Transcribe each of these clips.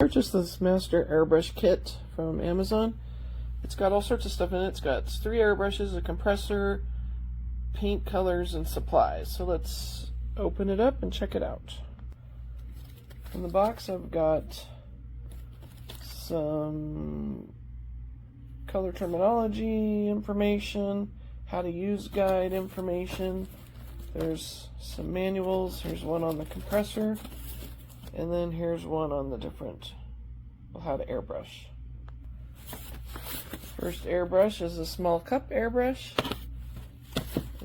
Purchased this Master Airbrush kit from Amazon. It's got all sorts of stuff in it. It's got 3 airbrushes, a compressor, paint colors, and supplies. So let's open it up and check it out. In the box I've got some color terminology information, how to use guide information. There's some manuals. Here's one on the compressor, and then here's one on the different, well, how to airbrush. First airbrush is a small cup airbrush.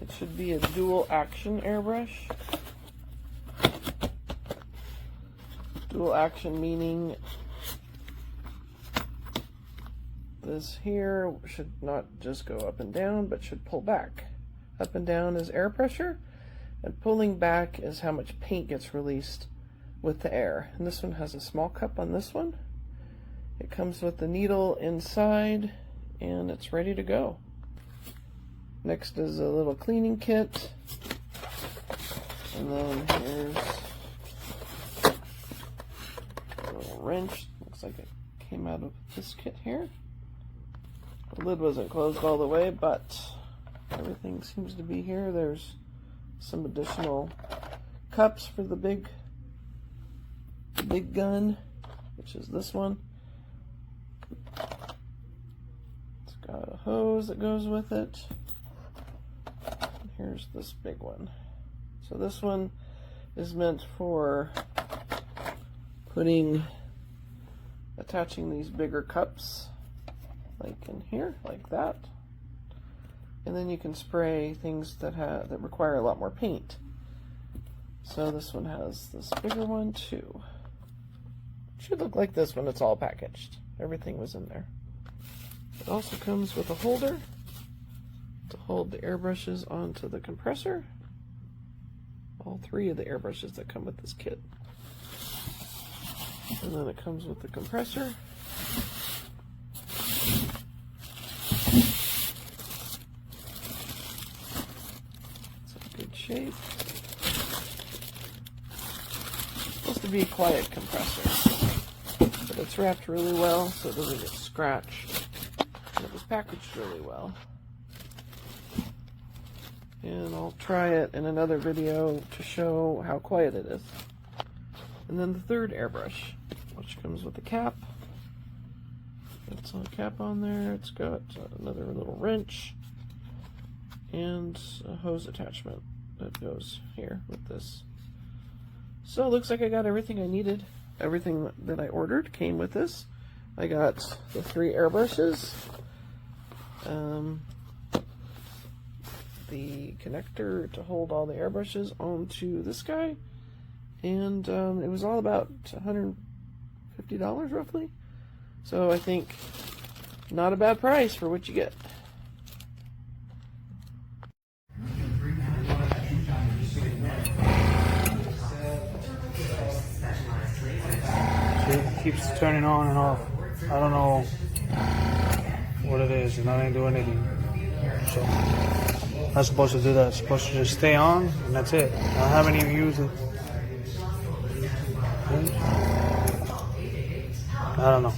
It should be a dual action airbrush. Dual action meaning this here should not just go up and down, but should pull back. Up and down is air pressure, and pulling back is how much paint gets released with the air. And this one has a small cup on this one. It comes with the needle inside, and it's ready to go. Next is a little cleaning kit, and then here's a little wrench. Looks like it came out of this kit here. The lid wasn't closed all the way, but everything seems to be here. There's some additional cups for the big gun, which is this one. It's got a hose that goes with it. And here's this big one. So this one is meant for attaching these bigger cups, like in here, like that. And then you can spray things that require a lot more paint. So this one has this bigger one too. Should look like this when it's all packaged. Everything was in there. It also comes with a holder to hold the airbrushes onto the compressor. All 3 of the airbrushes that come with this kit. And then it comes with the compressor. It's in good shape. It's supposed to be a quiet compressor, but it's wrapped really well so it doesn't get scratched. And it was packaged really well. And I'll try it in another video to show how quiet it is. And then the third airbrush, which comes with a cap. It's a cap on there. It's got another little wrench and a hose attachment that goes here with this. So it looks like I got everything I needed. Everything that I ordered came with this. I got the 3 airbrushes, the connector to hold all the airbrushes onto this guy, and it was all about $150 roughly. So I think not a bad price for what you get. It keeps turning on and off. I don't know what it is, and I didn't do anything. So not supposed to do that. It's supposed to just stay on, and that's it. I haven't even used it. I don't know.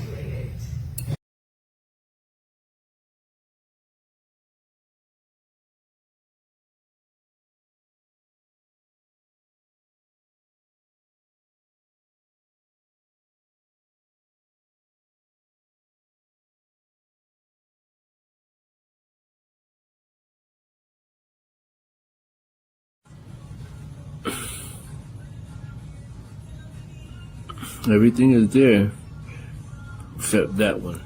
Everything is there except that one.